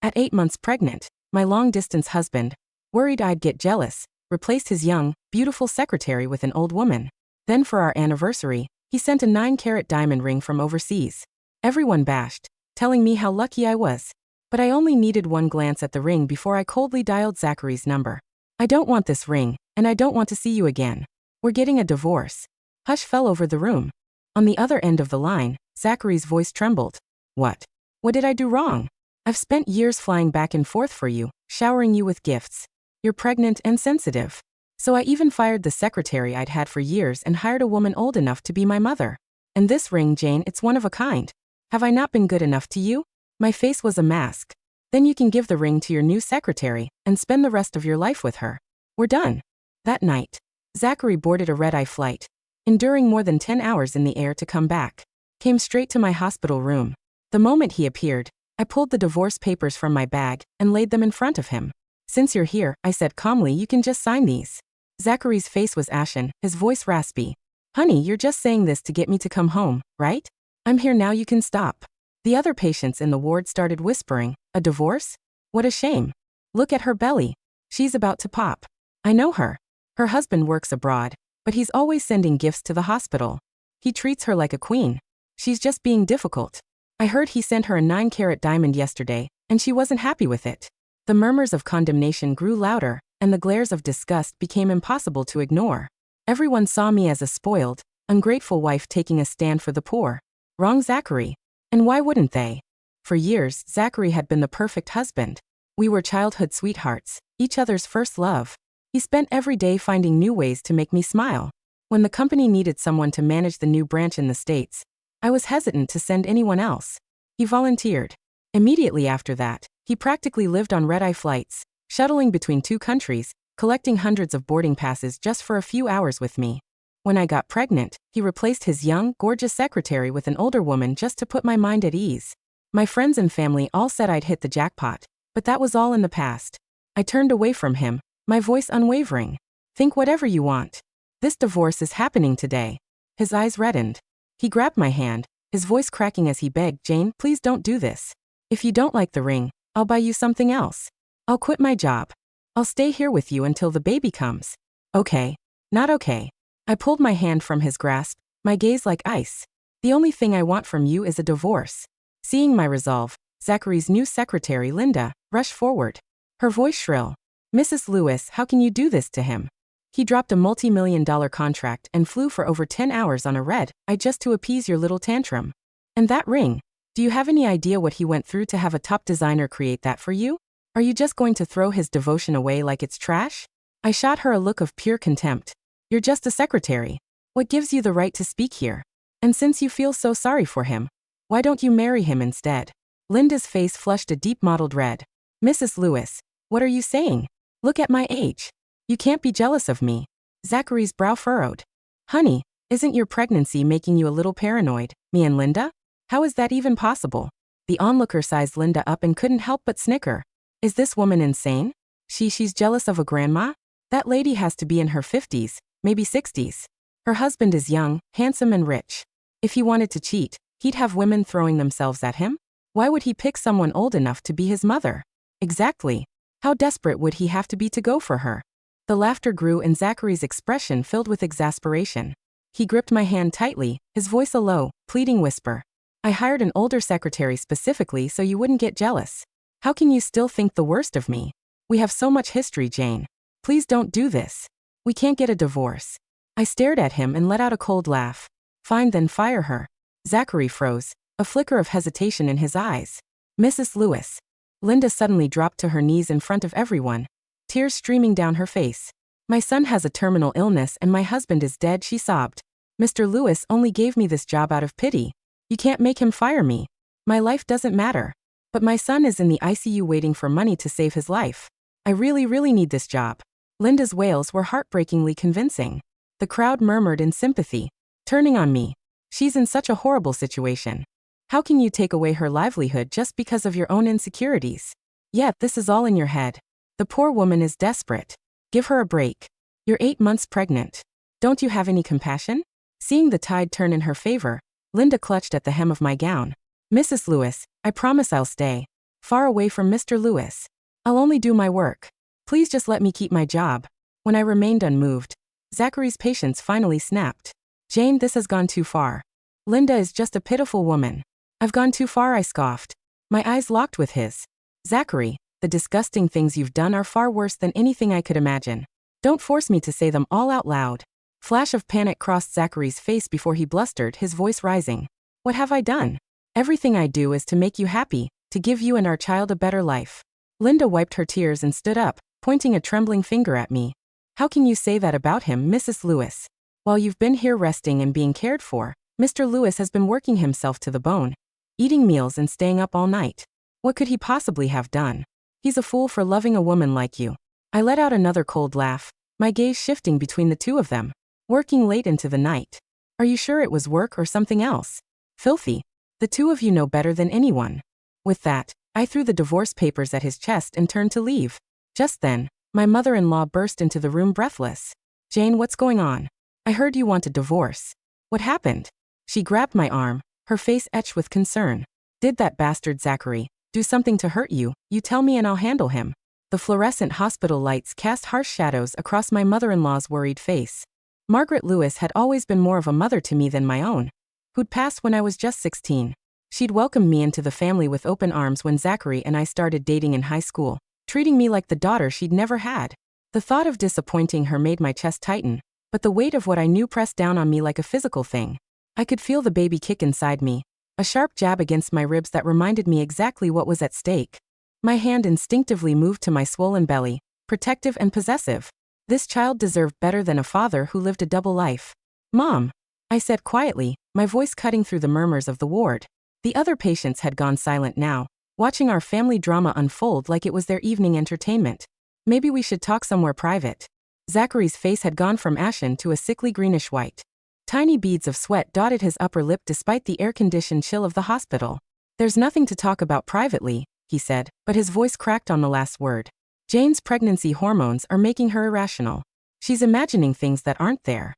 At 8 months pregnant, my long-distance husband, worried I'd get jealous, replaced his young, beautiful secretary with an old woman. Then for our anniversary, he sent a 9-carat diamond ring from overseas. Everyone bashed, telling me how lucky I was. But I only needed one glance at the ring before I coldly dialed Zachary's number. I don't want this ring, and I don't want to see you again. We're getting a divorce. Hush fell over the room. On the other end of the line, Zachary's voice trembled. What? What did I do wrong? I've spent years flying back and forth for you, showering you with gifts. You're pregnant and sensitive. So I even fired the secretary I'd had for years and hired a woman old enough to be my mother. And this ring, Jane, it's one of a kind. Have I not been good enough to you? My face was a mask. Then you can give the ring to your new secretary and spend the rest of your life with her. We're done. That night, Zachary boarded a red-eye flight, enduring more than 10 hours in the air to come back. Came straight to my hospital room. The moment he appeared, I pulled the divorce papers from my bag and laid them in front of him. Since you're here, I said calmly, you can just sign these. Zachary's face was ashen, his voice raspy. Honey, you're just saying this to get me to come home, right? I'm here now, you can stop. The other patients in the ward started whispering, a divorce? What a shame. Look at her belly. She's about to pop. I know her. Her husband works abroad, but he's always sending gifts to the hospital. He treats her like a queen. She's just being difficult. I heard he sent her a 9-carat diamond yesterday, and she wasn't happy with it. The murmurs of condemnation grew louder, and the glares of disgust became impossible to ignore. Everyone saw me as a spoiled, ungrateful wife taking a stand for the poor. Wrong Zachary. And why wouldn't they? For years, Zachary had been the perfect husband. We were childhood sweethearts, each other's first love. He spent every day finding new ways to make me smile. When the company needed someone to manage the new branch in the States, I was hesitant to send anyone else. He volunteered. Immediately after that, he practically lived on red-eye flights, shuttling between 2 countries, collecting hundreds of boarding passes just for a few hours with me. When I got pregnant, he replaced his young, gorgeous secretary with an older woman just to put my mind at ease. My friends and family all said I'd hit the jackpot, but that was all in the past. I turned away from him, my voice unwavering. Think whatever you want. This divorce is happening today. His eyes reddened. He grabbed my hand, his voice cracking as he begged, Jane, please don't do this. If you don't like the ring, I'll buy you something else. I'll quit my job. I'll stay here with you until the baby comes. Okay. Not okay. I pulled my hand from his grasp, my gaze like ice. The only thing I want from you is a divorce. Seeing my resolve, Zachary's new secretary, Linda, rushed forward. Her voice shrill. Mrs. Lewis, how can you do this to him? He dropped a multi-million-dollar contract and flew for over 10 hours on a red-eye just to appease your little tantrum. And that ring. Do you have any idea what he went through to have a top designer create that for you? Are you just going to throw his devotion away like it's trash? I shot her a look of pure contempt. You're just a secretary. What gives you the right to speak here? And since you feel so sorry for him, why don't you marry him instead? Linda's face flushed a deep mottled red. Mrs. Lewis, what are you saying? Look at my age. You can't be jealous of me. Zachary's brow furrowed. Honey, isn't your pregnancy making you a little paranoid, me and Linda? How is that even possible? The onlooker sized Linda up and couldn't help but snicker. Is this woman insane? She's jealous of a grandma? That lady has to be in her 50s, maybe 60s. Her husband is young, handsome and rich. If he wanted to cheat, he'd have women throwing themselves at him? Why would he pick someone old enough to be his mother? Exactly. How desperate would he have to be to go for her? The laughter grew and Zachary's expression filled with exasperation. He gripped my hand tightly, his voice a low, pleading whisper. I hired an older secretary specifically so you wouldn't get jealous. How can you still think the worst of me? We have so much history, Jane. Please don't do this. We can't get a divorce. I stared at him and let out a cold laugh. Fine, then fire her. Zachary froze, a flicker of hesitation in his eyes. Mrs. Lewis. Linda suddenly dropped to her knees in front of everyone, tears streaming down her face. My son has a terminal illness and my husband is dead, she sobbed. Mr. Lewis only gave me this job out of pity. You can't make him fire me. My life doesn't matter. But my son is in the ICU waiting for money to save his life. I really need this job. Linda's wails were heartbreakingly convincing. The crowd murmured in sympathy, turning on me. She's in such a horrible situation. How can you take away her livelihood just because of your own insecurities? Yet this is all in your head. The poor woman is desperate. Give her a break. You're 8 months pregnant. Don't you have any compassion? Seeing the tide turn in her favor, Linda clutched at the hem of my gown. Mrs. Lewis, I promise I'll stay. far away from Mr. Lewis. I'll only do my work. Please just let me keep my job. When I remained unmoved, Zachary's patience finally snapped. Jane, this has gone too far. Linda is just a pitiful woman. I've gone too far, I scoffed. My eyes locked with his. Zachary, the disgusting things you've done are far worse than anything I could imagine. Don't force me to say them all out loud. Flash of panic crossed Zachary's face before he blustered, his voice rising. What have I done? Everything I do is to make you happy, to give you and our child a better life. Linda wiped her tears and stood up, pointing a trembling finger at me. How can you say that about him, Mrs. Lewis? While you've been here resting and being cared for, Mr. Lewis has been working himself to the bone, eating meals and staying up all night. What could he possibly have done? He's a fool for loving a woman like you. I let out another cold laugh, my gaze shifting between the two of them. Working late into the night. Are you sure it was work or something else? Filthy. The two of you know better than anyone. With that, I threw the divorce papers at his chest and turned to leave. Just then, my mother-in-law burst into the room breathless. Jane, what's going on? I heard you want a divorce. What happened? She grabbed my arm, her face etched with concern. Did that bastard Zachary do something to hurt you? You tell me and I'll handle him. The fluorescent hospital lights cast harsh shadows across my mother-in-law's worried face. Margaret Lewis had always been more of a mother to me than my own, who'd passed when I was just 16. She'd welcomed me into the family with open arms when Zachary and I started dating in high school, treating me like the daughter she'd never had. The thought of disappointing her made my chest tighten, but the weight of what I knew pressed down on me like a physical thing. I could feel the baby kick inside me, a sharp jab against my ribs that reminded me exactly what was at stake. My hand instinctively moved to my swollen belly, protective and possessive. This child deserved better than a father who lived a double life. Mom, I said quietly, my voice cutting through the murmurs of the ward. The other patients had gone silent now, watching our family drama unfold like it was their evening entertainment. Maybe we should talk somewhere private. Zachary's face had gone from ashen to a sickly greenish white. Tiny beads of sweat dotted his upper lip despite the air-conditioned chill of the hospital. There's nothing to talk about privately, he said, but his voice cracked on the last word. Jane's pregnancy hormones are making her irrational. She's imagining things that aren't there.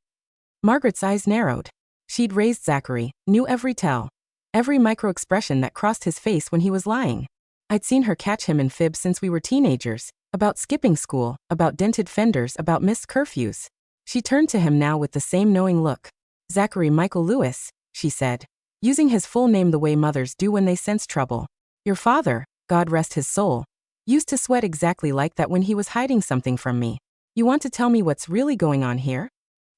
Margaret's eyes narrowed. She'd raised Zachary, knew every tell, every micro-expression that crossed his face when he was lying. I'd seen her catch him in fibs since we were teenagers, about skipping school, about dented fenders, about missed curfews. She turned to him now with the same knowing look. Zachary Michael Lewis, she said, using his full name the way mothers do when they sense trouble. Your father, God rest his soul, used to sweat exactly like that when he was hiding something from me. You want to tell me what's really going on here?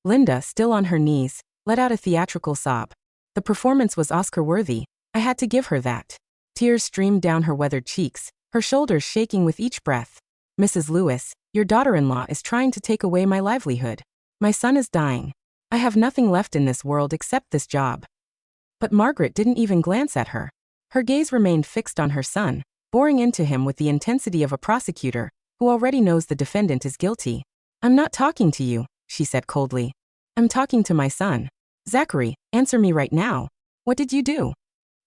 Linda, still on her knees, let out a theatrical sob. The performance was Oscar-worthy. I had to give her that. Tears streamed down her weathered cheeks, her shoulders shaking with each breath. Mrs. Lewis, your daughter-in-law is trying to take away my livelihood. My son is dying. I have nothing left in this world except this job. But Margaret didn't even glance at her. Her gaze remained fixed on her son, boring into him with the intensity of a prosecutor who already knows the defendant is guilty. I'm not talking to you, she said coldly. I'm talking to my son. Zachary, answer me right now. What did you do?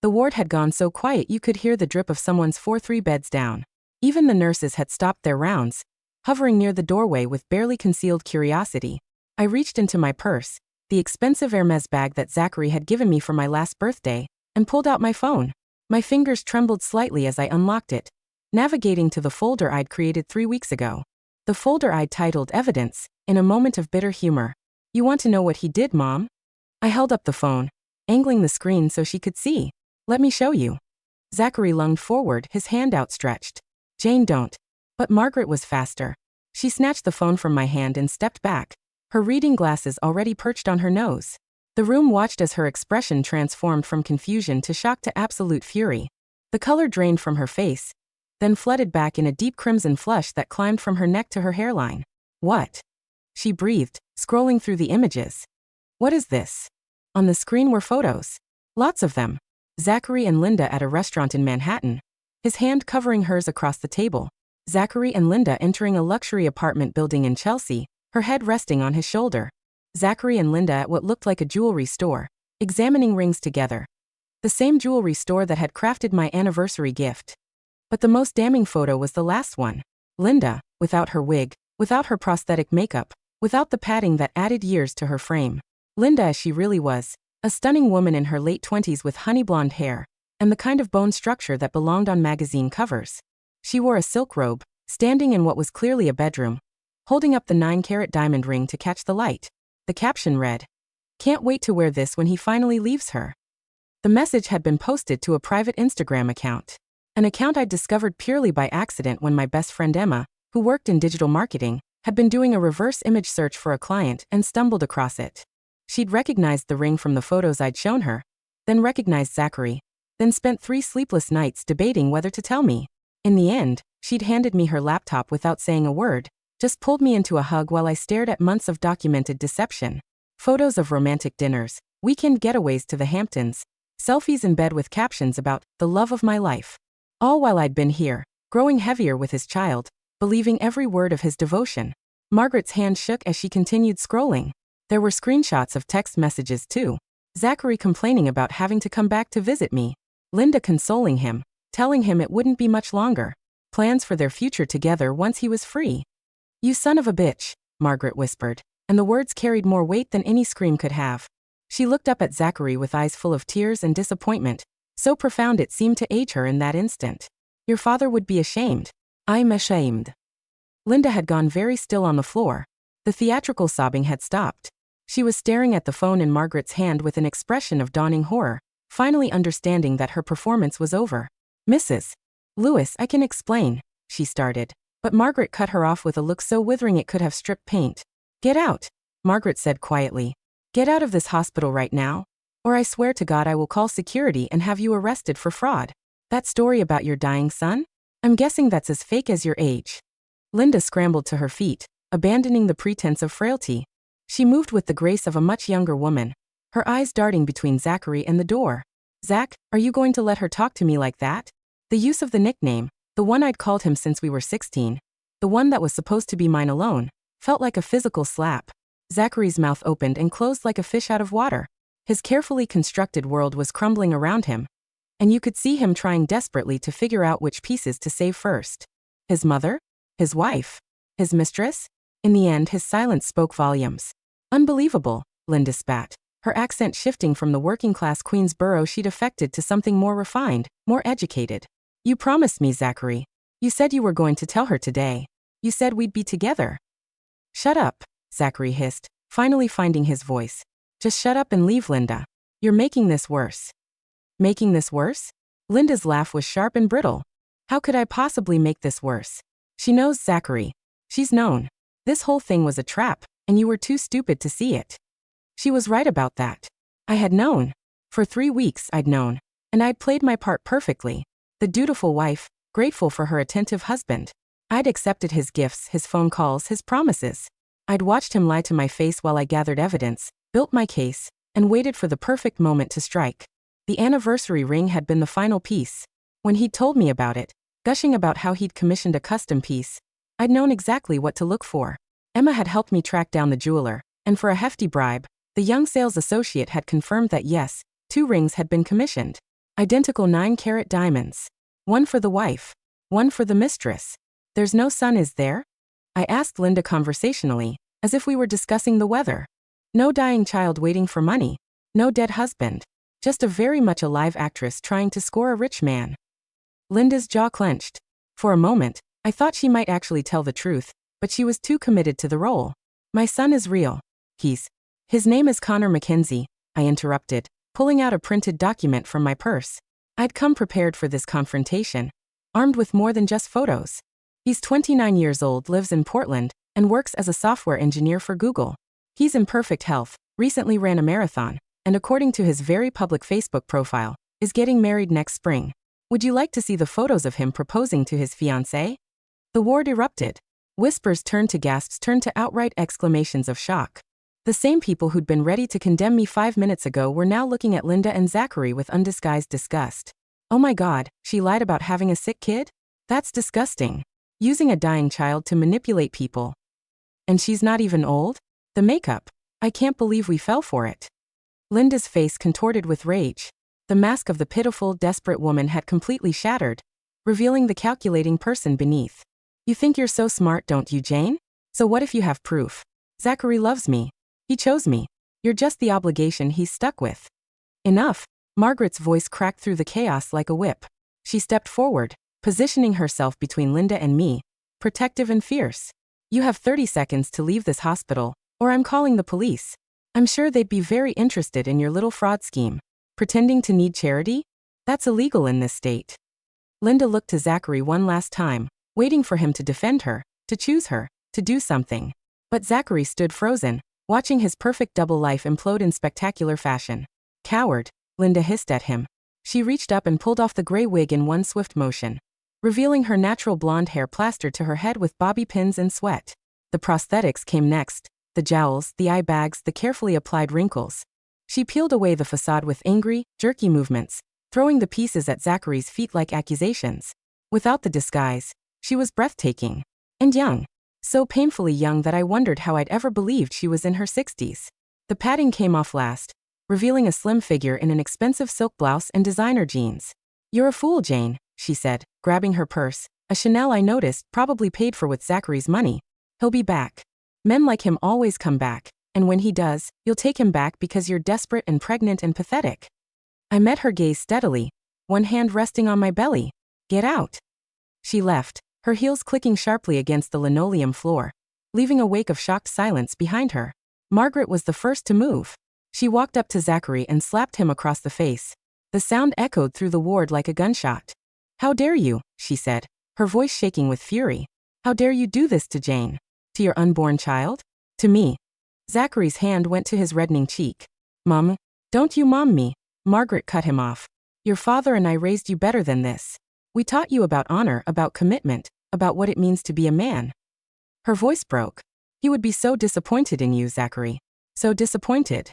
The ward had gone so quiet you could hear the drip of someone's 4-3 beds down. Even the nurses had stopped their rounds, hovering near the doorway with barely concealed curiosity. I reached into my purse, the expensive Hermes bag that Zachary had given me for my last birthday, and pulled out my phone. My fingers trembled slightly as I unlocked it, navigating to the folder I'd created 3 weeks ago. The folder I'd titled Evidence, in a moment of bitter humor. You want to know what he did, Mom? I held up the phone, angling the screen so she could see. Let me show you. Zachary lunged forward, his hand outstretched. Jane, don't. But Margaret was faster. She snatched the phone from my hand and stepped back, her reading glasses already perched on her nose. The room watched as her expression transformed from confusion to shock to absolute fury. The color drained from her face, then flooded back in a deep crimson flush that climbed from her neck to her hairline. What? She breathed, scrolling through the images. What is this? On the screen were photos. Lots of them. Zachary and Linda at a restaurant in Manhattan, his hand covering hers across the table. Zachary and Linda entering a luxury apartment building in Chelsea, her head resting on his shoulder. Zachary and Linda at what looked like a jewelry store, examining rings together. The same jewelry store that had crafted my anniversary gift. But the most damning photo was the last one. Linda, without her wig, without her prosthetic makeup, without the padding that added years to her frame. Linda as she really was, a stunning woman in her late 20s with honey blonde hair, and the kind of bone structure that belonged on magazine covers. She wore a silk robe, standing in what was clearly a bedroom, holding up the 9-carat diamond ring to catch the light. The caption read, "Can't wait to wear this when he finally leaves her." The message had been posted to a private Instagram account, an account I'd discovered purely by accident when my best friend Emma, who worked in digital marketing, had been doing a reverse image search for a client and stumbled across it. She'd recognized the ring from the photos I'd shown her, then recognized Zachary, then spent 3 sleepless nights debating whether to tell me. In the end, she'd handed me her laptop without saying a word, just pulled me into a hug while I stared at months of documented deception. Photos of romantic dinners, weekend getaways to the Hamptons, selfies in bed with captions about the love of my life. All while I'd been here, growing heavier with his child, believing every word of his devotion. Margaret's hand shook as she continued scrolling. There were screenshots of text messages too. Zachary complaining about having to come back to visit me. Linda consoling him, telling him it wouldn't be much longer. Plans for their future together once he was free. "You son of a bitch," Margaret whispered, and the words carried more weight than any scream could have. She looked up at Zachary with eyes full of tears and disappointment, so profound it seemed to age her in that instant. "Your father would be ashamed." "I'm ashamed." Linda had gone very still on the floor. The theatrical sobbing had stopped. She was staring at the phone in Margaret's hand with an expression of dawning horror, finally understanding that her performance was over. "Mrs. Lewis, I can explain," she started, but Margaret cut her off with a look so withering it could have stripped paint. "Get out," Margaret said quietly. "Get out of this hospital right now, or I swear to God I will call security and have you arrested for fraud. That story about your dying son? I'm guessing that's as fake as your age." Linda scrambled to her feet, abandoning the pretense of frailty. She moved with the grace of a much younger woman, her eyes darting between Zachary and the door. "Zach, are you going to let her talk to me like that?" The use of the nickname, the one I'd called him since we were 16, the one that was supposed to be mine alone, felt like a physical slap. Zachary's mouth opened and closed like a fish out of water. His carefully constructed world was crumbling around him, and you could see him trying desperately to figure out which pieces to save first. His mother? His wife? His mistress? In the end, his silence spoke volumes. "Unbelievable," Linda spat, her accent shifting from the working-class Queensboro she'd affected to something more refined, more educated. "You promised me, Zachary. You said you were going to tell her today. You said we'd be together." "Shut up," Zachary hissed, finally finding his voice. "Just shut up and leave, Linda. You're making this worse." "Making this worse?" Linda's laugh was sharp and brittle. "How could I possibly make this worse? She knows, Zachary. She's known. This whole thing was a trap, and you were too stupid to see it." She was right about that. I had known. For 3 weeks I'd known, and I'd played my part perfectly. The dutiful wife, grateful for her attentive husband. I'd accepted his gifts, his phone calls, his promises. I'd watched him lie to my face while I gathered evidence, built my case, and waited for the perfect moment to strike. The anniversary ring had been the final piece. When he'd told me about it, gushing about how he'd commissioned a custom piece, I'd known exactly what to look for. Emma had helped me track down the jeweler, and for a hefty bribe, the young sales associate had confirmed that yes, 2 rings had been commissioned. Identical 9-carat diamonds. One for the wife, one for the mistress. "There's no sun, is there?" I asked Linda conversationally, as if we were discussing the weather. No dying child waiting for money. No dead husband. Just a very much alive actress trying to score a rich man. Linda's jaw clenched. For a moment, I thought she might actually tell the truth, but she was too committed to the role. "My son is real. His name is Connor Mackenzie," I interrupted, pulling out a printed document from my purse. I'd come prepared for this confrontation, armed with more than just photos. "He's 29 years old, lives in Portland, and works as a software engineer for Google. He's in perfect health, recently ran a marathon, and according to his very public Facebook profile, is getting married next spring. Would you like to see the photos of him proposing to his fiancée?" The ward erupted. Whispers turned to gasps, turned to outright exclamations of shock. The same people who'd been ready to condemn me 5 minutes ago were now looking at Linda and Zachary with undisguised disgust. "Oh my God, she lied about having a sick kid? That's disgusting. Using a dying child to manipulate people. And she's not even old? The makeup. I can't believe we fell for it." Linda's face contorted with rage. The mask of the pitiful, desperate woman had completely shattered, revealing the calculating person beneath. "You think you're so smart, don't you, Jane? So what if you have proof? Zachary loves me. He chose me. You're just the obligation he's stuck with." "Enough," Margaret's voice cracked through the chaos like a whip. She stepped forward, positioning herself between Linda and me, protective and fierce. You have 30 seconds to leave this hospital, or I'm calling the police. I'm sure they'd be very interested in your little fraud scheme. Pretending to need charity? That's illegal in this state. Linda looked to Zachary one last time, waiting for him to defend her, to choose her, to do something. But Zachary stood frozen, watching his perfect double life implode in spectacular fashion. Coward, Linda hissed at him. She reached up and pulled off the gray wig in one swift motion, revealing her natural blonde hair plastered to her head with bobby pins and sweat. The prosthetics came next, the jowls, the eye bags, the carefully applied wrinkles. She peeled away the facade with angry, jerky movements, throwing the pieces at Zachary's feet like accusations. Without the disguise, she was breathtaking. And young. So painfully young that I wondered how I'd ever believed she was in her 60s. The padding came off last, revealing a slim figure in an expensive silk blouse and designer jeans. You're a fool, Jane, she said, grabbing her purse, a Chanel I noticed, probably paid for with Zachary's money. He'll be back. Men like him always come back, and when he does, you'll take him back because you're desperate and pregnant and pathetic. I met her gaze steadily, one hand resting on my belly. Get out. She left, her heels clicking sharply against the linoleum floor, leaving a wake of shocked silence behind her. Margaret was the first to move. She walked up to Zachary and slapped him across the face. The sound echoed through the ward like a gunshot. How dare you, she said, her voice shaking with fury. How dare you do this to Jane? To your unborn child? To me. Zachary's hand went to his reddening cheek. Mom, don't you mom me. Margaret cut him off. Your father and I raised you better than this. We taught you about honor, about commitment, about what it means to be a man. Her voice broke. He would be so disappointed in you, Zachary. So disappointed.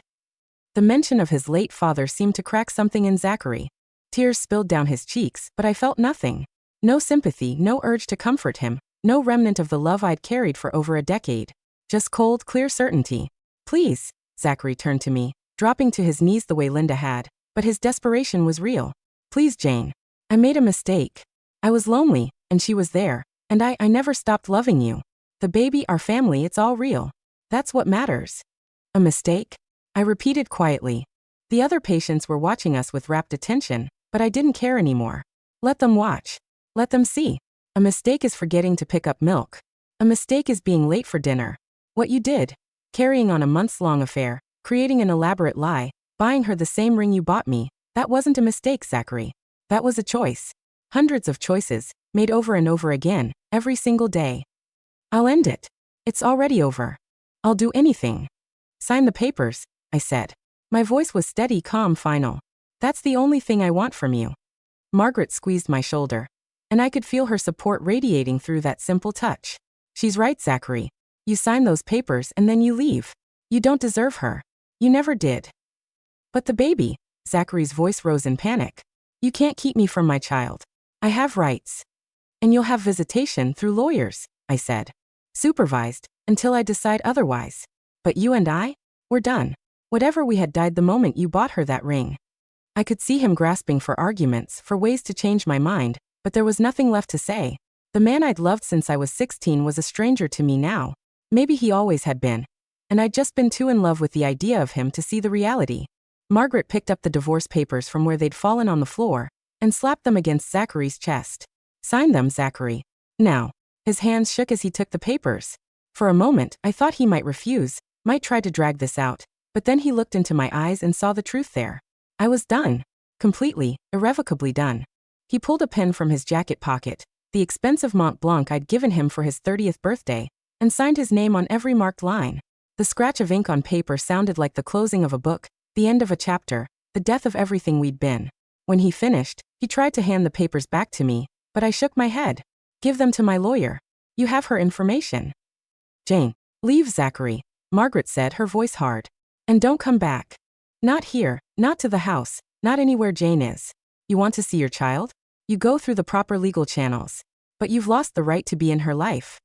The mention of his late father seemed to crack something in Zachary. Tears spilled down his cheeks, but I felt nothing. No sympathy, no urge to comfort him, no remnant of the love I'd carried for over a decade. Just cold, clear certainty. Please, Zachary turned to me, dropping to his knees the way Linda had, but his desperation was real. Please, Jane. I made a mistake. I was lonely, and she was there, and I never stopped loving you. The baby, our family, it's all real. That's what matters. A mistake? I repeated quietly. The other patients were watching us with rapt attention, but I didn't care anymore. Let them watch. Let them see. A mistake is forgetting to pick up milk. A mistake is being late for dinner. What you did, carrying on a months-long affair, creating an elaborate lie, buying her the same ring you bought me, that wasn't a mistake, Zachary. That was a choice. Hundreds of choices, made over and over again, every single day. I'll end it. It's already over. I'll do anything. Sign the papers, I said. My voice was steady, calm, final. That's the only thing I want from you. Margaret squeezed my shoulder, and I could feel her support radiating through that simple touch. She's right, Zachary. You sign those papers and then you leave. You don't deserve her. You never did. But the baby, Zachary's voice rose in panic. You can't keep me from my child. I have rights. And you'll have visitation through lawyers, I said. Supervised, until I decide otherwise. But you and I? We're done. Whatever we had died the moment you bought her that ring. I could see him grasping for arguments, for ways to change my mind, but there was nothing left to say. The man I'd loved since I was 16 was a stranger to me now. Maybe he always had been. And I'd just been too in love with the idea of him to see the reality. Margaret picked up the divorce papers from where they'd fallen on the floor and slapped them against Zachary's chest. Sign them, Zachary. Now. His hands shook as he took the papers. For a moment, I thought he might refuse, might try to drag this out, but then he looked into my eyes and saw the truth there. I was done. Completely, irrevocably done. He pulled a pen from his jacket pocket, the expensive Mont Blanc I'd given him for his 30th birthday, and signed his name on every marked line. The scratch of ink on paper sounded like the closing of a book, the end of a chapter, the death of everything we'd been. When he finished, he tried to hand the papers back to me, but I shook my head. Give them to my lawyer. You have her information. Jane, leave, Zachary, Margaret said, her voice hard. And don't come back. Not here, not to the house, not anywhere Jane is. You want to see your child? You go through the proper legal channels. But you've lost the right to be in her life.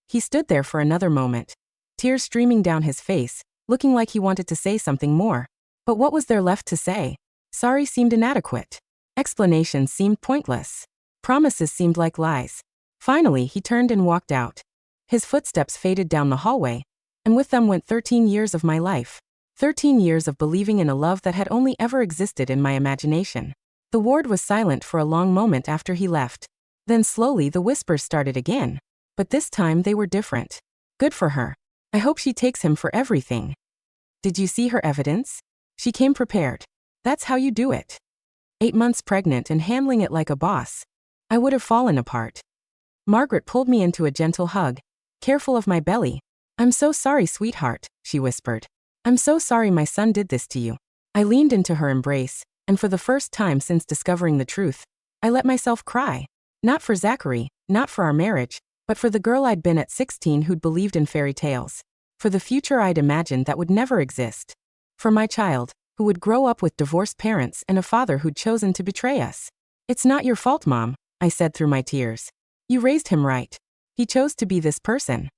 He stood there for another moment, tears streaming down his face, looking like he wanted to say something more. But what was there left to say? Sorry seemed inadequate. Explanations seemed pointless. Promises seemed like lies. Finally, he turned and walked out. His footsteps faded down the hallway, and with them went 13 years of my life. 13 years of believing in a love that had only ever existed in my imagination. The ward was silent for a long moment after he left. Then slowly the whispers started again. But this time they were different. Good for her. I hope she takes him for everything. Did you see her evidence? She came prepared. That's how you do it. 8 months pregnant and handling it like a boss. I would have fallen apart. Margaret pulled me into a gentle hug, careful of my belly. I'm so sorry, sweetheart, she whispered. I'm so sorry my son did this to you. I leaned into her embrace, and for the first time since discovering the truth, I let myself cry. Not for Zachary, not for our marriage, but for the girl I'd been at 16 who'd believed in fairy tales. For the future I'd imagined that would never exist. For my child, who would grow up with divorced parents and a father who'd chosen to betray us. It's not your fault, Mom, I said through my tears. You raised him right. He chose to be this person.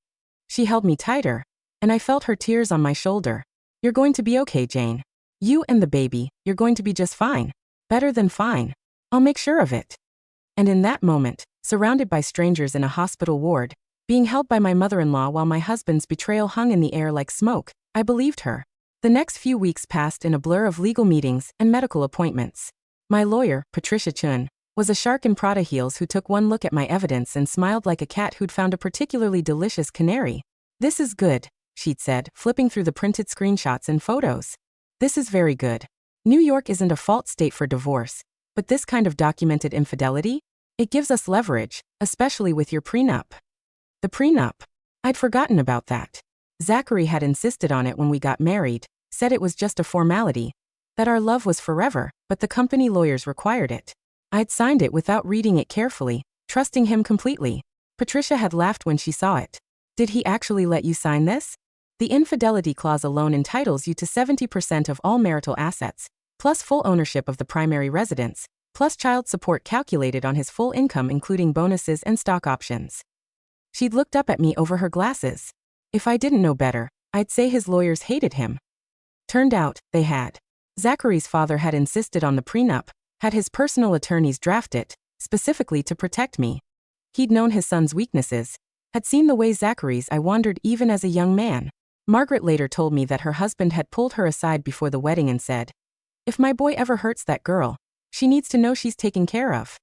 She held me tighter, and I felt her tears on my shoulder. You're going to be okay, Jane. You and the baby, you're going to be just fine. Better than fine. I'll make sure of it. And in that moment, surrounded by strangers in a hospital ward, being held by my mother-in-law while my husband's betrayal hung in the air like smoke, I believed her. The next few weeks passed in a blur of legal meetings and medical appointments. My lawyer, Patricia Chun, was a shark in Prada heels who took one look at my evidence and smiled like a cat who'd found a particularly delicious canary. This is good, she'd said, flipping through the printed screenshots and photos. This is very good. New York isn't a fault state for divorce, but this kind of documented infidelity? It gives us leverage, especially with your prenup. The prenup? I'd forgotten about that. Zachary had insisted on it when we got married, said it was just a formality, that our love was forever, but the company lawyers required it. I'd signed it without reading it carefully, trusting him completely. Patricia had laughed when she saw it. Did he actually let you sign this? The infidelity clause alone entitles you to 70% of all marital assets, plus full ownership of the primary residence, plus child support calculated on his full income including bonuses and stock options. She'd looked up at me over her glasses. If I didn't know better, I'd say his lawyers hated him. Turned out, they had. Zachary's father had insisted on the prenup, had his personal attorneys draft it, specifically to protect me. He'd known his son's weaknesses, had seen the way Zachary's I wandered even as a young man. Margaret later told me that her husband had pulled her aside before the wedding and said, "If my boy ever hurts that girl, she needs to know she's taken care of."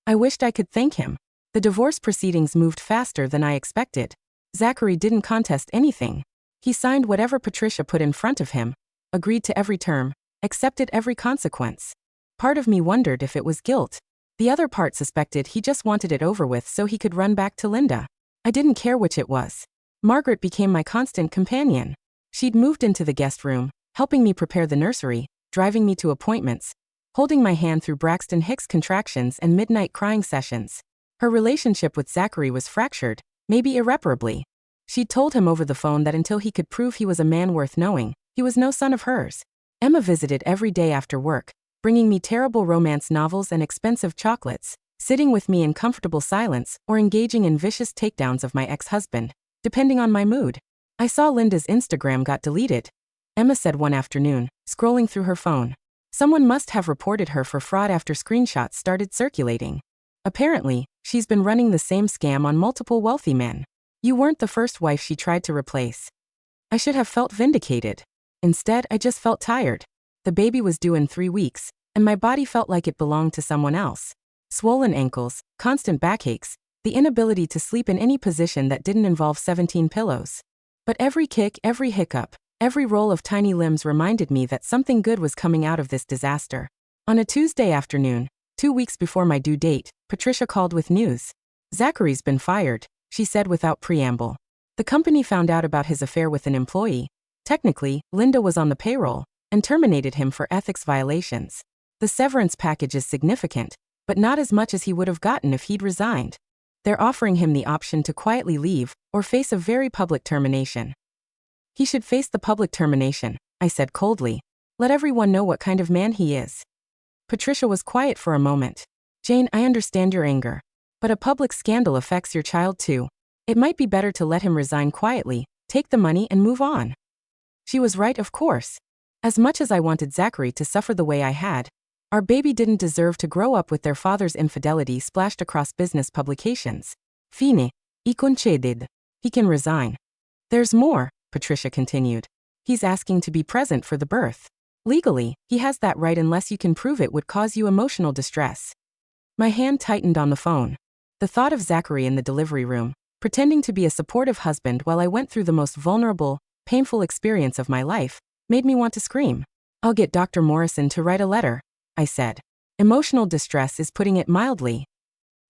I wished I could thank him. The divorce proceedings moved faster than I expected. Zachary didn't contest anything. He signed whatever Patricia put in front of him, agreed to every term, accepted every consequence. Part of me wondered if it was guilt. The other part suspected he just wanted it over with so he could run back to Linda. I didn't care which it was. Margaret became my constant companion. She'd moved into the guest room, helping me prepare the nursery, driving me to appointments, holding my hand through Braxton Hicks contractions and midnight crying sessions. Her relationship with Zachary was fractured, maybe irreparably. She'd told him over the phone that until he could prove he was a man worth knowing, he was no son of hers. Emma visited every day after work, bringing me terrible romance novels and expensive chocolates, sitting with me in comfortable silence or engaging in vicious takedowns of my ex-husband, depending on my mood. I saw Linda's Instagram got deleted, Emma said one afternoon, scrolling through her phone. Someone must have reported her for fraud after screenshots started circulating. Apparently, she's been running the same scam on multiple wealthy men. You weren't the first wife she tried to replace. I should have felt vindicated. Instead, I just felt tired. The baby was due in 3 weeks, and my body felt like it belonged to someone else. Swollen ankles, constant backaches, the inability to sleep in any position that didn't involve 17 pillows. But every kick, every hiccup, every roll of tiny limbs reminded me that something good was coming out of this disaster. On a Tuesday afternoon, 2 weeks before my due date, Patricia called with news. Zachary's been fired, she said without preamble. The company found out about his affair with an employee. Technically, Linda was on the payroll, and terminated him for ethics violations. The severance package is significant, but not as much as he would have gotten if he'd resigned. They're offering him the option to quietly leave, or face a very public termination. He should face the public termination, I said coldly. Let everyone know what kind of man he is. Patricia was quiet for a moment. Jane, I understand your anger. But a public scandal affects your child too. It might be better to let him resign quietly, take the money and move on. She was right, of course. As much as I wanted Zachary to suffer the way I had, our baby didn't deserve to grow up with their father's infidelity splashed across business publications. Fine. I conceded. He can resign. There's more, Patricia continued. He's asking to be present for the birth. Legally, he has that right unless you can prove it would cause you emotional distress. My hand tightened on the phone. The thought of Zachary in the delivery room, pretending to be a supportive husband while I went through the most vulnerable, painful experience of my life, made me want to scream. I'll get Dr. Morrison to write a letter, I said. Emotional distress is putting it mildly.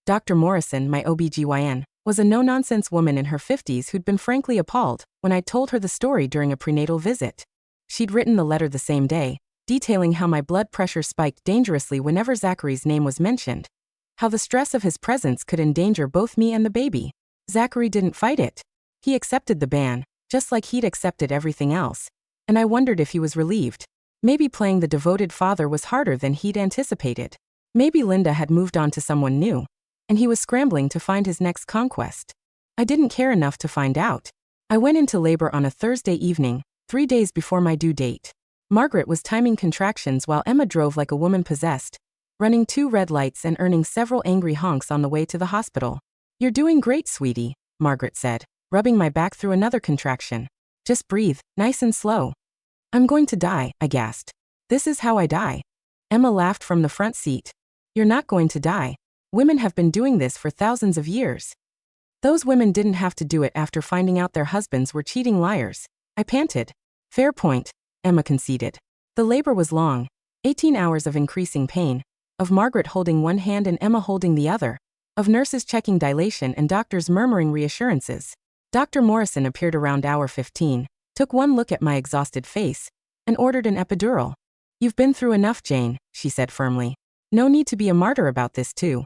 Dr. Morrison, my OBGYN, was a no-nonsense woman in her 50s who'd been frankly appalled when I told her the story during a prenatal visit. She'd written the letter the same day, detailing how my blood pressure spiked dangerously whenever Zachary's name was mentioned, how the stress of his presence could endanger both me and the baby. Zachary didn't fight it. He accepted the ban, just like he'd accepted everything else, and I wondered if he was relieved. Maybe playing the devoted father was harder than he'd anticipated. Maybe Linda had moved on to someone new, and he was scrambling to find his next conquest. I didn't care enough to find out. I went into labor on a Thursday evening, 3 days before my due date. Margaret was timing contractions while Emma drove like a woman possessed, running 2 red lights and earning several angry honks on the way to the hospital. "You're doing great, sweetie," Margaret said, rubbing my back through another contraction. "Just breathe, nice and slow." "I'm going to die," I gasped. "This is how I die." Emma laughed from the front seat. "You're not going to die. Women have been doing this for thousands of years." "Those women didn't have to do it after finding out their husbands were cheating liars," I panted. "Fair point," Emma conceded. The labor was long, 18 hours of increasing pain, of Margaret holding one hand and Emma holding the other, of nurses checking dilation and doctors murmuring reassurances. Dr. Morrison appeared around hour 15, took one look at my exhausted face, and ordered an epidural. "You've been through enough, Jane," she said firmly. "No need to be a martyr about this too."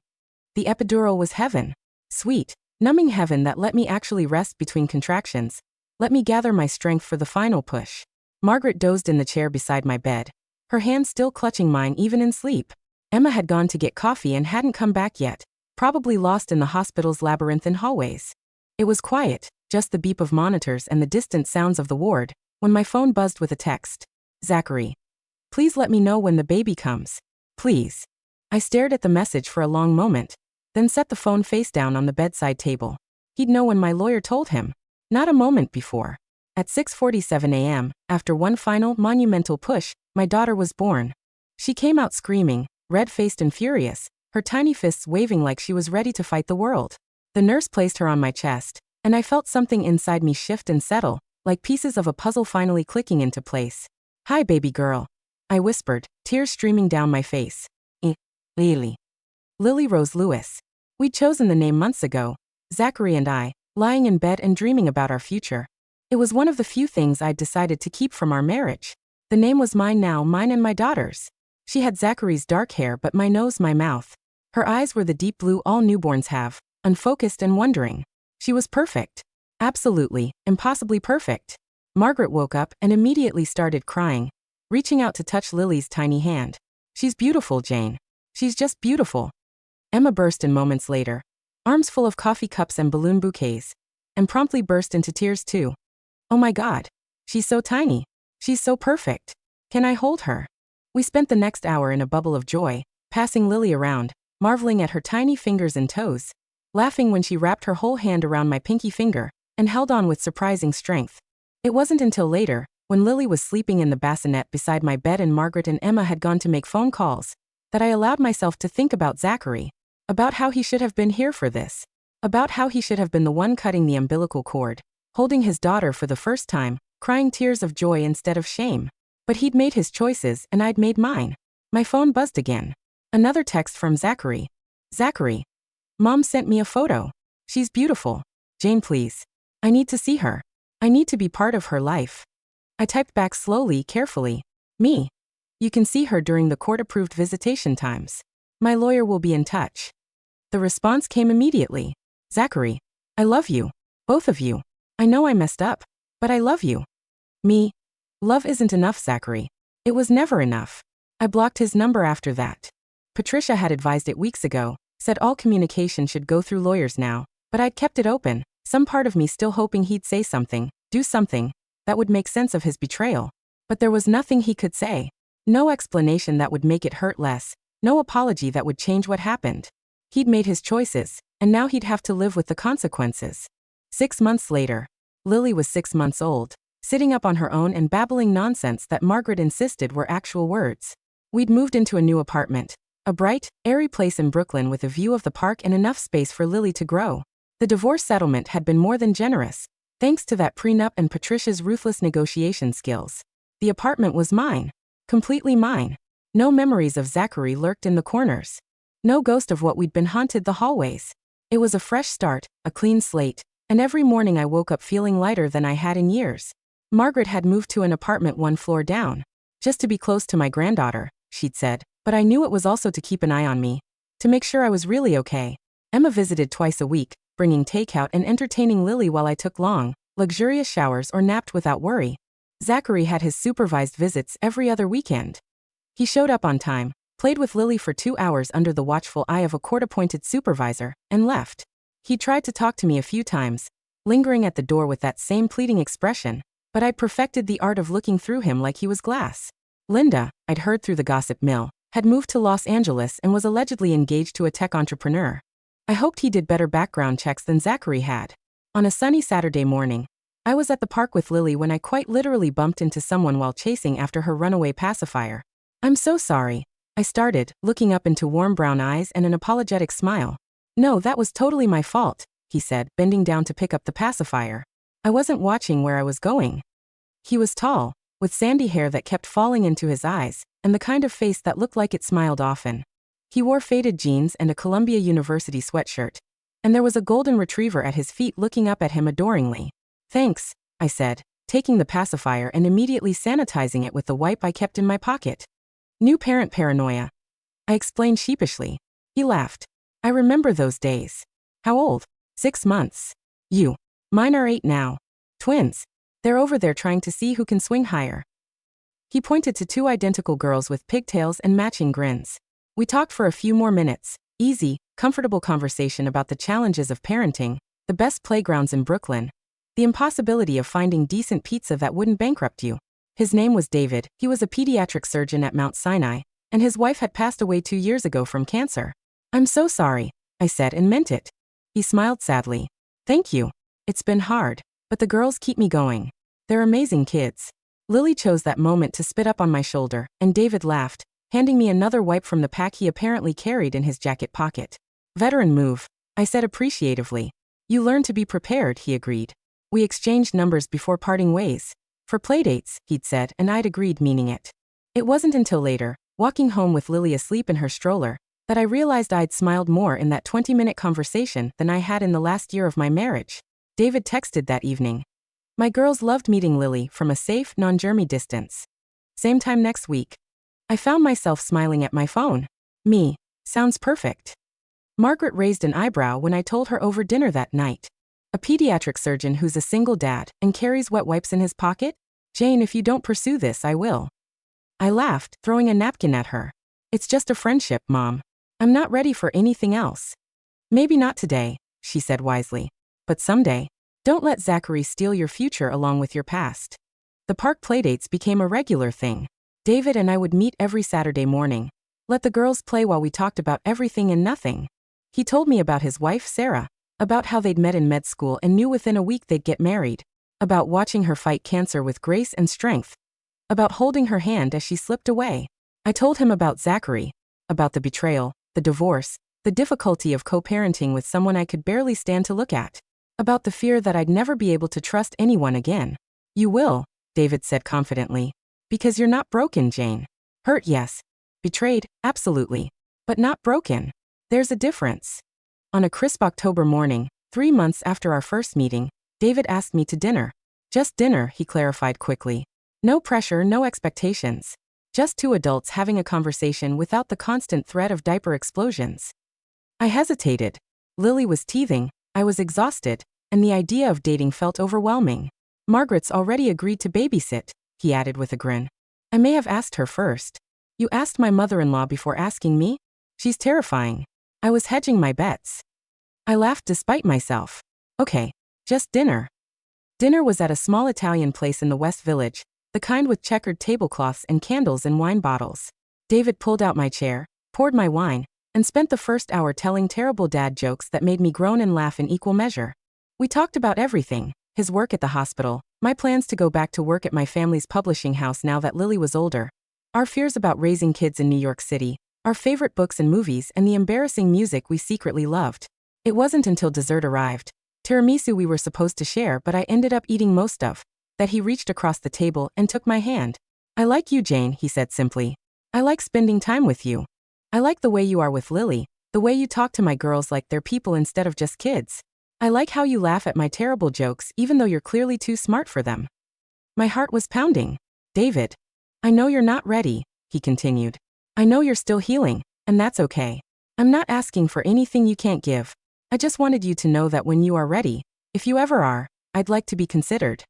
The epidural was heaven. Sweet, numbing heaven that let me actually rest between contractions, let me gather my strength for the final push. Margaret dozed in the chair beside my bed, her hand still clutching mine even in sleep. Emma had gone to get coffee and hadn't come back yet, probably lost in the hospital's labyrinthine hallways. It was quiet, just the beep of monitors and the distant sounds of the ward, when my phone buzzed with a text. "Zachary. Please let me know when the baby comes. Please." I stared at the message for a long moment, then set the phone face down on the bedside table. He'd know when my lawyer told him. Not a moment before. At 6:47 a.m., after one final, monumental push, my daughter was born. She came out screaming, red-faced and furious, her tiny fists waving like she was ready to fight the world. The nurse placed her on my chest, and I felt something inside me shift and settle, like pieces of a puzzle finally clicking into place. "Hi, baby girl," I whispered, tears streaming down my face. Lily. Lily Rose Lewis. We'd chosen the name months ago, Zachary and I, lying in bed and dreaming about our future. It was one of the few things I'd decided to keep from our marriage. The name was mine now, mine and my daughter's. She had Zachary's dark hair but my nose, my mouth. Her eyes were the deep blue all newborns have, unfocused and wondering. She was perfect. Absolutely, impossibly perfect. Margaret woke up and immediately started crying, reaching out to touch Lily's tiny hand. "She's beautiful, Jane. She's just beautiful." Emma burst in moments later, arms full of coffee cups and balloon bouquets, and promptly burst into tears too. "Oh my God. She's so tiny. She's so perfect. Can I hold her?" We spent the next hour in a bubble of joy, passing Lily around, marveling at her tiny fingers and toes, laughing when she wrapped her whole hand around my pinky finger, and held on with surprising strength. It wasn't until later, when Lily was sleeping in the bassinet beside my bed and Margaret and Emma had gone to make phone calls, that I allowed myself to think about Zachary, about how he should have been here for this, about how he should have been the one cutting the umbilical cord, holding his daughter for the first time, crying tears of joy instead of shame. But he'd made his choices and I'd made mine. My phone buzzed again. Another text from Zachary. "Zachary. Mom sent me a photo. She's beautiful. Jane, please. I need to see her. I need to be part of her life." I typed back slowly, carefully. "Me. You can see her during the court-approved visitation times. My lawyer will be in touch." The response came immediately. "Zachary. I love you. Both of you. I know I messed up, but I love you." Me. Love isn't enough, Zachary. It was never enough. I blocked his number after that. Patricia had advised it weeks ago, said all communication should go through lawyers now, but I'd kept it open, some part of me still hoping he'd say something, do something, that would make sense of his betrayal. But there was nothing he could say. No explanation that would make it hurt less, no apology that would change what happened. He'd made his choices, and now he'd have to live with the consequences. 6 months later. Lily was 6 months old. sitting up on her own and babbling nonsense that Margaret insisted were actual words. We'd moved into a new apartment. A bright, airy place in Brooklyn with a view of the park and enough space for Lily to grow. The divorce settlement had been more than generous, thanks to that prenup and Patricia's ruthless negotiation skills. The apartment was mine. Completely mine. No memories of Zachary lurked in the corners. No ghost of what we'd been haunted the hallways. It was a fresh start, a clean slate, and every morning I woke up feeling lighter than I had in years. Margaret had moved to an apartment one floor down. Just to be close to my granddaughter, she'd said, but I knew it was also to keep an eye on me. To make sure I was really okay. Emma visited twice a week, bringing takeout and entertaining Lily while I took long, luxurious showers or napped without worry. Zachary had his supervised visits every other weekend. He showed up on time, played with Lily for 2 hours under the watchful eye of a court-appointed supervisor, and left. He tried to talk to me a few times, lingering at the door with that same pleading expression, but I'd perfected the art of looking through him like he was glass. Linda, I'd heard through the gossip mill, had moved to Los Angeles and was allegedly engaged to a tech entrepreneur. I hoped he did better background checks than Zachary had. On a sunny Saturday morning, I was at the park with Lily when I quite literally bumped into someone while chasing after her runaway pacifier. "I'm so sorry," I started, looking up into warm brown eyes and an apologetic smile. "No, that was totally my fault," he said, bending down to pick up the pacifier. I wasn't watching where I was going. He was tall, with sandy hair that kept falling into his eyes, and the kind of face that looked like it smiled often. He wore faded jeans and a Columbia University sweatshirt, and there was a golden retriever at his feet looking up at him adoringly. "Thanks," I said, taking the pacifier and immediately sanitizing it with the wipe I kept in my pocket. "New parent paranoia," I explained sheepishly. He laughed. "I remember those days." "How old?" 6 months. "You." "Mine are 8 now. Twins. They're over there trying to see who can swing higher." He pointed to 2 identical girls with pigtails and matching grins. We talked for a few more minutes, easy, comfortable conversation about the challenges of parenting, the best playgrounds in Brooklyn, the impossibility of finding decent pizza that wouldn't bankrupt you. His name was David, he was a pediatric surgeon at Mount Sinai, and his wife had passed away 2 years ago from cancer. "I'm so sorry," I said and meant it. He smiled sadly. "Thank you. It's been hard, but the girls keep me going. They're amazing kids." Lily chose that moment to spit up on my shoulder, and David laughed, handing me another wipe from the pack he apparently carried in his jacket pocket. "Veteran move," I said appreciatively. "You learn to be prepared," he agreed. We exchanged numbers before parting ways. "For playdates," he'd said, and I'd agreed, meaning it. It wasn't until later, walking home with Lily asleep in her stroller, that I realized I'd smiled more in that 20-minute conversation than I had in the last year of my marriage. David texted that evening. "My girls loved meeting Lily from a safe, non-germy distance. Same time next week." I found myself smiling at my phone. Me. Sounds perfect. Margaret raised an eyebrow when I told her over dinner that night. A pediatric surgeon who's a single dad and carries wet wipes in his pocket? "Jane, if you don't pursue this, I will." I laughed, throwing a napkin at her. "It's just a friendship, Mom. I'm not ready for anything else." "Maybe not today," she said wisely. "But someday. Don't let Zachary steal your future along with your past." The park playdates became a regular thing. David and I would meet every Saturday morning. Let the girls play while we talked about everything and nothing. He told me about his wife, Sarah, about how they'd met in med school and knew within a week they'd get married, about watching her fight cancer with grace and strength, about holding her hand as she slipped away. I told him about Zachary, about the betrayal, the divorce, the difficulty of co-parenting with someone I could barely stand to look at, about the fear that I'd never be able to trust anyone again. "You will," David said confidently. "Because you're not broken, Jane. Hurt, yes. Betrayed, absolutely. But not broken. There's a difference." On a crisp October morning, 3 months after our first meeting, David asked me to dinner. "Just dinner," he clarified quickly. "No pressure, no expectations. Just 2 adults having a conversation without the constant threat of diaper explosions." I hesitated. Lily was teething, I was exhausted, and the idea of dating felt overwhelming. "Margaret's already agreed to babysit," he added with a grin. "I may have asked her first." "You asked my mother-in-law before asking me? She's terrifying." I was hedging my bets. I laughed despite myself. "Okay, just dinner." Dinner was at a small Italian place in the West Village, the kind with checkered tablecloths and candles and wine bottles. David pulled out my chair, poured my wine, and spent the first hour telling terrible dad jokes that made me groan and laugh in equal measure. We talked about everything: his work at the hospital, My plans to go back to work at my family's publishing house now that Lily was older. Our fears about raising kids in New York City. Our favorite books and movies and the embarrassing music we secretly loved. It wasn't until dessert arrived, tiramisu we were supposed to share but I ended up eating most of, that he reached across the table and took my hand. I like you, Jane, he said simply. I like spending time with you. I like the way you are with Lily, the way you talk to my girls like they're people instead of just kids. I like how you laugh at my terrible jokes even though you're clearly too smart for them. My heart was pounding. David. I know you're not ready, he continued. I know you're still healing, and that's okay. I'm not asking for anything you can't give. I just wanted you to know that when you are ready, if you ever are, I'd like to be considered.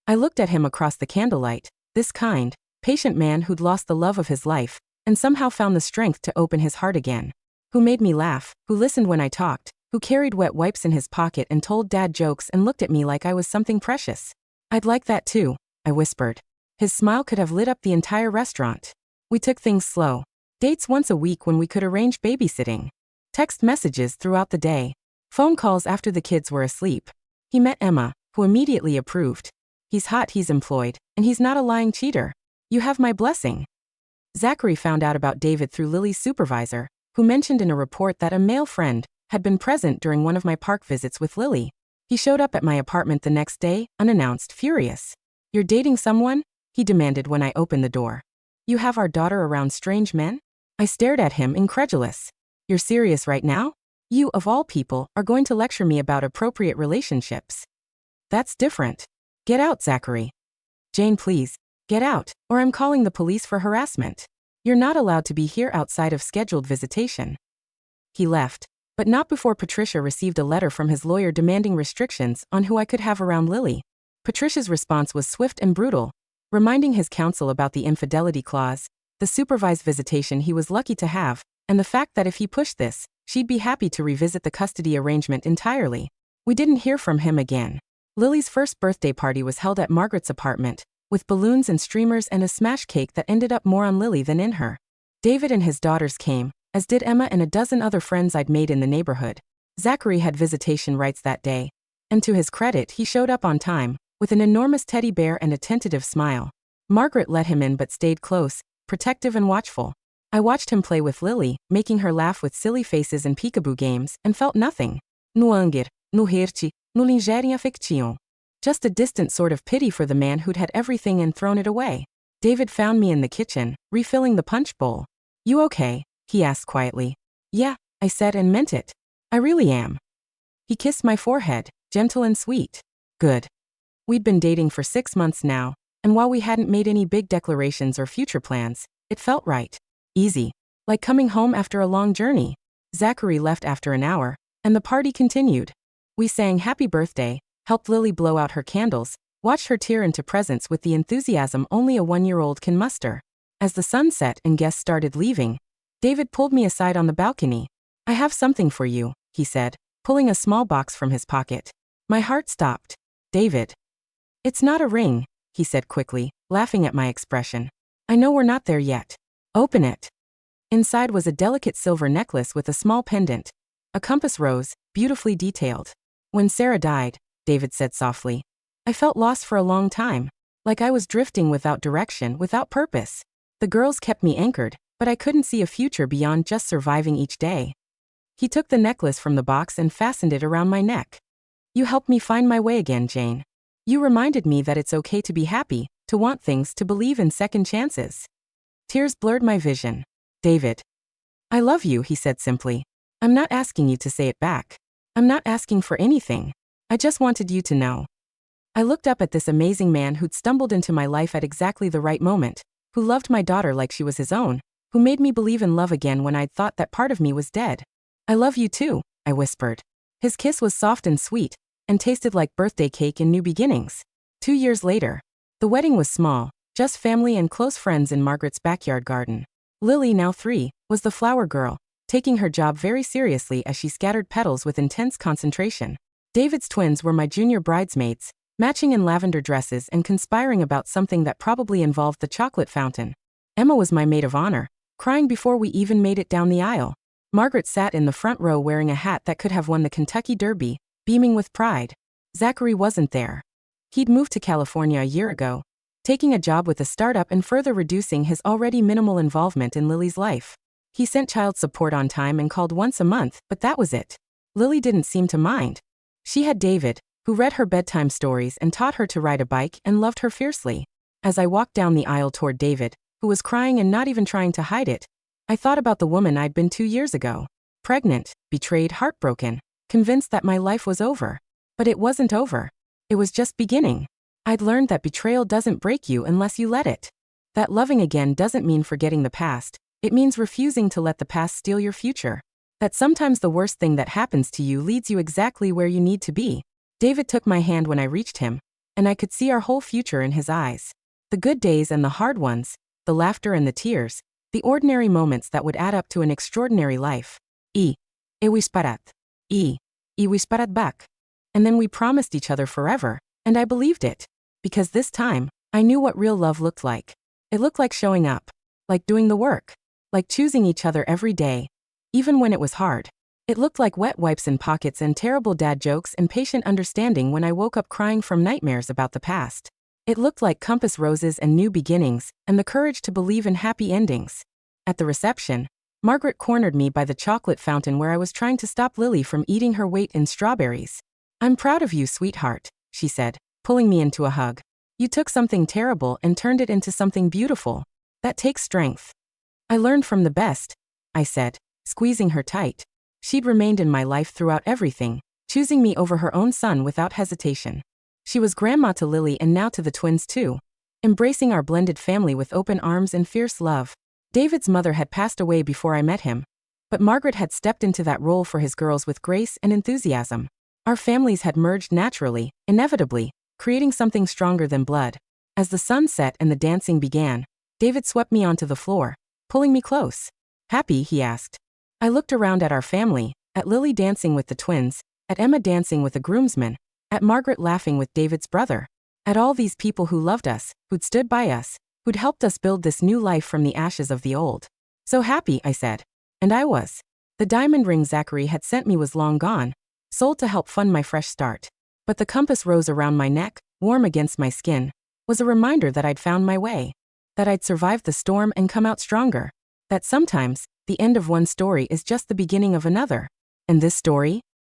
I looked at him across the candlelight, this kind, patient man who'd lost the love of his life, and somehow found the strength to open his heart again. Who made me laugh, who listened when I talked, who carried wet wipes in his pocket and told dad jokes and looked at me like I was something precious. I'd like that too, I whispered. His smile could have lit up the entire restaurant. We took things slow. Dates once a week when we could arrange babysitting. Text messages throughout the day. Phone calls after the kids were asleep. He met Emma, who immediately approved. He's hot, he's employed, and he's not a lying cheater. You have my blessing. Zachary found out about David through Lily's supervisor, who mentioned in a report that a male friend had been present during one of my park visits with Lily. He showed up at my apartment the next day, unannounced, furious. You're dating someone? He demanded when I opened the door. You have our daughter around strange men? I stared at him, incredulous. You're serious right now? You, of all people, are going to lecture me about appropriate relationships. That's different. Get out, Zachary. Jane, please, get out, or I'm calling the police for harassment. You're not allowed to be here outside of scheduled visitation. He left, but not before Patricia received a letter from his lawyer demanding restrictions on who I could have around Lily. Patricia's response was swift and brutal, reminding his counsel about the infidelity clause, the supervised visitation he was lucky to have, and the fact that if he pushed this, she'd be happy to revisit the custody arrangement entirely. We didn't hear from him again. Lily's first birthday party was held at Margaret's apartment, with balloons and streamers and a smash cake that ended up more on Lily than in her. David and his daughters came, as did Emma and a dozen other friends I'd made in the neighborhood. Zachary had visitation rights that day, and to his credit he showed up on time, with an enormous teddy bear and a tentative smile. Margaret let him in but stayed close, protective and watchful. I watched him play with Lily, making her laugh with silly faces and peekaboo games, and felt nothing. No anger, no hate, no lingering affection. Just a distant sort of pity for the man who'd had everything and thrown it away. David found me in the kitchen, refilling the punch bowl. You okay? He asked quietly. Yeah, I said and meant it. I really am. He kissed my forehead, gentle and sweet. Good. We'd been dating for 6 months now, and while we hadn't made any big declarations or future plans, it felt right. Easy. Like coming home after a long journey. Zachary left after an hour, and the party continued. We sang Happy Birthday, helped Lily blow out her candles, watched her tear into presents with the enthusiasm only a 1-year-old can muster. As the sun set and guests started leaving, David pulled me aside on the balcony. I have something for you, he said, pulling a small box from his pocket. My heart stopped. David. It's not a ring, he said quickly, laughing at my expression. I know we're not there yet. Open it. Inside was a delicate silver necklace with a small pendant. A compass rose, beautifully detailed. When Sarah died, David said softly, I felt lost for a long time. Like I was drifting without direction, without purpose. The girls kept me anchored, but I couldn't see a future beyond just surviving each day. He took the necklace from the box and fastened it around my neck. You helped me find my way again, Jane. You reminded me that it's okay to be happy, to want things, to believe in second chances. Tears blurred my vision. David. I love you, he said simply. I'm not asking you to say it back. I'm not asking for anything. I just wanted you to know. I looked up at this amazing man who'd stumbled into my life at exactly the right moment, who loved my daughter like she was his own, who made me believe in love again when I'd thought that part of me was dead. I love you too, I whispered. His kiss was soft and sweet, and tasted like birthday cake and new beginnings. 2 years later, the wedding was small, just family and close friends in Margaret's backyard garden. Lily, now 3, was the flower girl, taking her job very seriously as she scattered petals with intense concentration. David's twins were my junior bridesmaids, matching in lavender dresses and conspiring about something that probably involved the chocolate fountain. Emma was my maid of honor, crying before we even made it down the aisle. Margaret sat in the front row wearing a hat that could have won the Kentucky Derby, beaming with pride. Zachary wasn't there. He'd moved to California a year ago, taking a job with a startup and further reducing his already minimal involvement in Lily's life. He sent child support on time and called once a month, but that was it. Lily didn't seem to mind. She had David, who read her bedtime stories and taught her to ride a bike and loved her fiercely. As I walked down the aisle toward David, who was crying and not even trying to hide it, I thought about the woman I'd been 2 years ago. Pregnant, betrayed, heartbroken, convinced that my life was over. But it wasn't over. It was just beginning. I'd learned that betrayal doesn't break you unless you let it. That loving again doesn't mean forgetting the past, it means refusing to let the past steal your future. That sometimes the worst thing that happens to you leads you exactly where you need to be. David took my hand when I reached him, and I could see our whole future in his eyes. The good days and the hard ones, the laughter and the tears, the ordinary moments that would add up to an extraordinary life. Whisperat. Whisperat back. And then we promised each other forever, and I believed it. Because this time, I knew what real love looked like. It looked like showing up, like doing the work, like choosing each other every day, even when it was hard. It looked like wet wipes in pockets and terrible dad jokes and patient understanding when I woke up crying from nightmares about the past. It looked like compass roses and new beginnings, and the courage to believe in happy endings. At the reception, Margaret cornered me by the chocolate fountain where I was trying to stop Lily from eating her weight in strawberries. "I'm proud of you, sweetheart," she said, pulling me into a hug. "You took something terrible and turned it into something beautiful. That takes strength." "I learned from the best," I said, squeezing her tight. She'd remained in my life throughout everything, choosing me over her own son without hesitation. She was grandma to Lily and now to the twins too, embracing our blended family with open arms and fierce love. David's mother had passed away before I met him, but Margaret had stepped into that role for his girls with grace and enthusiasm. Our families had merged naturally, inevitably, creating something stronger than blood. As the sun set and the dancing began, David swept me onto the floor, pulling me close. "Happy?" he asked. I looked around at our family, at Lily dancing with the twins, at Emma dancing with the groomsmen, at Margaret laughing with David's brother, at all these people who loved us, who'd stood by us, who'd helped us build this new life from the ashes of the old. "So happy," I said. And I was. The diamond ring Zachary had sent me was long gone, sold to help fund my fresh start. But the compass rose around my neck, warm against my skin, was a reminder that I'd found my way, that I'd survived the storm and come out stronger, that sometimes, the end of one story is just the beginning of another. And this story?